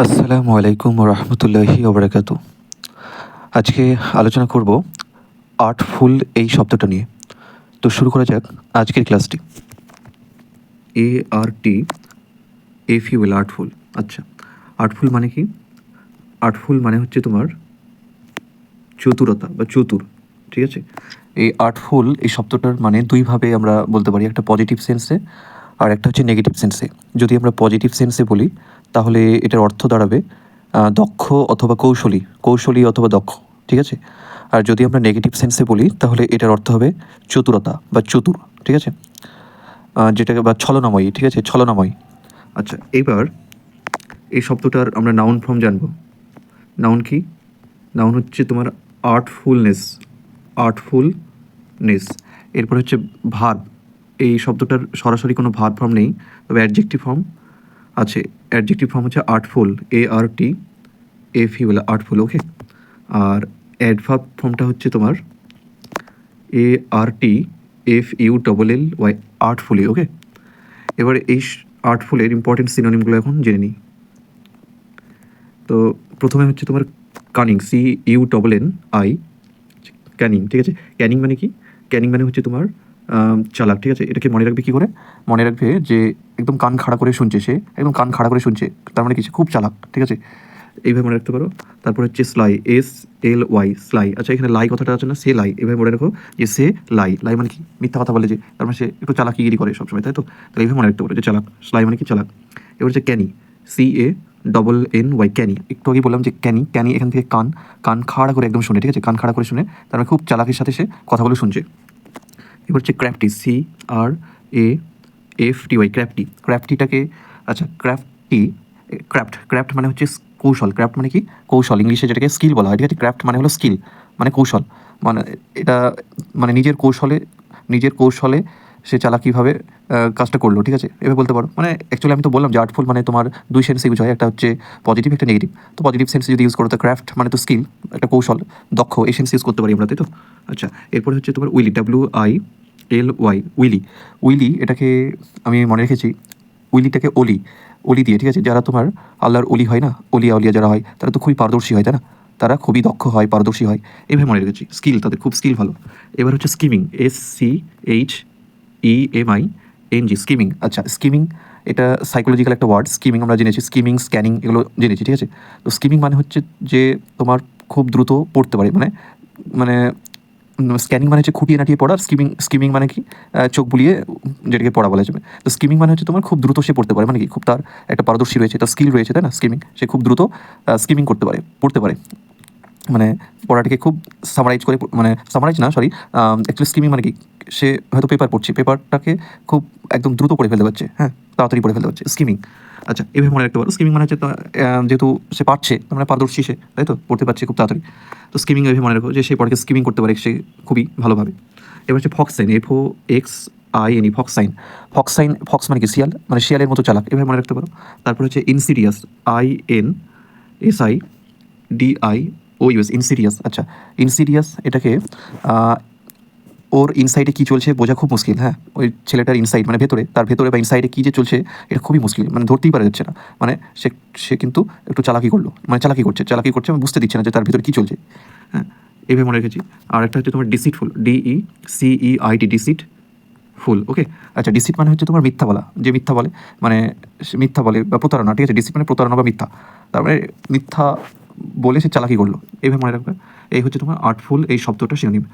আসসালামু আলাইকুম রহমতুল্লাহি ওবরাকাতু। আজকে আলোচনা করব আর্টফুল এই শব্দটা নিয়ে। তো শুরু করা যাক আজকের ক্লাসটি। ART আর্টফুল। আচ্ছা, আর্টফুল মানে কি? আর্টফুল মানে হচ্ছে তোমার চতুরতা বা চতুর, ঠিক আছে? এই আর্টফুল এই শব্দটার মানে দুইভাবে আমরা বলতে পারি, একটা পজিটিভ সেন্সে আর একটা হচ্ছে নেগেটিভ সেন্সে। যদি আমরা পজিটিভ সেন্সে বলি তাহলে এটার অর্থ দাঁড়াবে দক্ষ অথবা কৌশলী, কৌশলী অথবা দক্ষ, ঠিক আছে? আর যদি আমরা নেগেটিভ সেন্সে বলি তাহলে এটার অর্থ হবে চতুরতা বা চতুর, ঠিক আছে? যেটাকে বা ছলনাময়ী, ঠিক আছে? ছলনাময়ী। আচ্ছা, এবার এই শব্দটার আমরা নাউন ফর্ম জানবো। নাউন কি? নাউন হচ্ছে তোমার আর্টফুলনেস, আর্টফুলনেস। এরপর হচ্ছে ভার্ব। এই শব্দটার সরাসরি কোনো ভার্ব ফর্ম নেই, তবে অ্যাডজেক্টিভ ফর্ম আছে। অ্যাডজেক্টিভ ফর্ম হচ্ছে আর্টফুল, ARTFUL, আর্টফুল, ওকে। আর অ্যাডভার্ব ফর্মটা হচ্ছে তোমার ARTFULLY, আর্টফুলি, ওকে। এবার এই আর্টফুলের ইম্পর্টেন্ট সিনোনিমগুলো এখন জেনে নিই। তো প্রথমে হচ্ছে তোমার কানিং, CUNNI, ক্যানিং, ঠিক আছে? ক্যানিং মানে কি? ক্যানিং মানে হচ্ছে তোমার চালাক, ঠিক আছে? এটাকে মনে রাখবে কী করে? মনে রাখবে যে একদম কান খাড়া করে শুনছে, সে একদম কান খাড়া করে শুনছে, তার মানে কি? সে খুব চালাক, ঠিক আছে? এইভাবে মনে রাখতে পারো। তারপর হচ্ছে স্লাই, SLY, স্লাই। আচ্ছা, এখানে লাই কথাটা আছে না, সে লাই, এভাবে মনে রাখো যে সে লাই। লাই মানে কি? মিথ্যা কথা বলে, যে তার মানে সে একটু চালাকিগিরি করে সবসময়, তাই তো? তাহলে এইভাবে মনে রাখতে পারো যে চালাক। স্লাই মানে কি? চালাক। এবার হচ্ছে ক্যানি, CANNY, ক্যানি। একটু আগে বললাম যে ক্যানি, ক্যানি এখান থেকে কান, কান খাড়া করে একদম শুনে, ঠিক আছে? কান খাড়া করে শুনে, তার মানে খুব চালাকির সাথে সে কথাগুলো শুনছে। এবার হচ্ছে ক্র্যাফটি, CRAFTY, ক্র্যাফটি। ক্র্যাফটিটাকে, আচ্ছা, ক্র্যাফটি, ক্র্যাফট মানে হচ্ছে কৌশল। ক্র্যাফট মানে কি? কৌশল। ইংলিশে যেটাকে স্কিল বলা হয়, ঠিক আছে? ক্র্যাফট মানে হলো স্কিল, মানে কৌশল। মানে এটা মানে নিজের কৌশলে সে চালাকিভাবে কাজটা করলো, ঠিক আছে? এভাবে বলতে পারো। মানে অ্যাকচুয়ালি আমি তো বললাম যে আর্টফুল মানে তোমার দুই সেন্সে ইউজ হয়, একটা হচ্ছে পজিটিভ, একটা নেগেটিভ। তো পজিটিভ সেন্সে যদি ইউজ করো তো ক্রাফট মানে তো স্কিল, একটা কৌশল, দক্ষ, এই সেন্স ইউজ করতে পারি আমরা, তাই তো? আচ্ছা, এরপরে হচ্ছে তোমার উইলি, WILY, উইলি। উইলি এটাকে আমি মনে রেখেছি, উইলিটাকে অলি, অলি দিয়ে, ঠিক আছে? যারা তোমার আল্লাহর অলি হয় না, অলিয়া অলিয়া যারা হয়, তারা তো খুবই পারদর্শী হয়, তাই না? তারা খুবই দক্ষ হয়, পারদর্শী হয়, এইভাবে মনে রেখেছি। স্কিল, তাদের খুব স্কিল ভালো। এবার হচ্ছে স্কিমিং, SCHEMING, স্কিমিং। আচ্ছা, স্কিমিং এটা সাইকোলজিক্যাল একটা ওয়ার্ড। স্কিমিং আমরা জেনেছি, স্কিমিং, স্ক্যানিং এগুলো জেনেছি, ঠিক আছে? তো স্কিমিং মানে হচ্ছে যে তোমার খুব দ্রুত পড়তে পারে, মানে মানে স্ক্যানিং মানে হচ্ছে খুঁটিয়ে নাটিয়ে পড়া। স্কিমিং, স্কিমিং মানে কি? চোখ বুলিয়ে যেটাকে পড়া বলা যাবে। তো স্কিমিং মানে হচ্ছে তোমার খুব দ্রুত সে পড়তে পারে, মানে কি? খুব তার একটা পারদর্শী রয়েছে, তার স্কিল রয়েছে, তাই না? স্কিমিং, সে খুব দ্রুত স্কিমিং করতে পারে, পড়তে পারে। মানে পড়াটাকে খুব সামারাইজ করে, মানে সামারাইজ না, সরি, অ্যাকচুয়ালি স্কিমিং মানে কি? সে হয়তো পেপার পড়ছে, পেপারটাকে খুব একদম দ্রুত পড়ে ফেলতে পারছে, হ্যাঁ, তাড়াতাড়ি পড়ে ফেলতে পারছে, স্কিমিং। আচ্ছা, এভাবে মনে রাখতে পারো। স্কিমিং মানে হচ্ছে যেহেতু সে পারছে, তার মানে পারদর্শী সে, তাই তো? পড়তে পারছে খুব তাড়াতাড়ি। তো স্কিমিং এভাবে মনে রাখো যে সে পড়াকে স্কিমিং করতে পারে সে খুবই ভালোভাবে। এবার হচ্ছে ফক্সাইন, FOXINE, ফক্সাইন। ফক্সাইন, ফক্স মানে কি? শিয়াল, মানে শিয়ালের মতো চালাক, এভাবে মনে রাখতে পারো। তারপর হচ্ছে ইনসিডিয়াস, INSIDIOUS, ইনসিডিয়াস। আচ্ছা, ইনসিডিয়াস এটাকে ওর ইনসাইডে কী চলছে বোঝা খুব মুশকিল, হ্যাঁ? ওই ছেলেটার ইনসাইড মানে ভেতরে, তার ভেতরে বা ইনসাইডে কী যে চলছে এটা খুবই মুশকিল, মানে ধরতেই পারা যাচ্ছে না। মানে সে সে কিন্তু একটু চালাকি করলো, মানে চালাকি করছে, মানে বুঝতে দিচ্ছে না যে তার ভেতরে কী চলছে, হ্যাঁ? এইভাবে মনে রেখেছি। আর একটা হচ্ছে তোমার ডিসিটফুল, DECEIT, ডিসিট ফুল, ওকে। আচ্ছা, ডিসিট মানে হচ্ছে তোমার মিথ্যা বলা, যে মিথ্যা বলে, মানে সে মিথ্যা বলে বা প্রতারণা, ঠিক আছে? ডিসিট মানে প্রতারণা বা মিথ্যা, তার মানে মিথ্যা বলে সে চালাকি করলো, এইভাবে মনে রাখবে। এই হচ্ছে তোমার আর্টফুল এই শব্দটা সিনোনিম।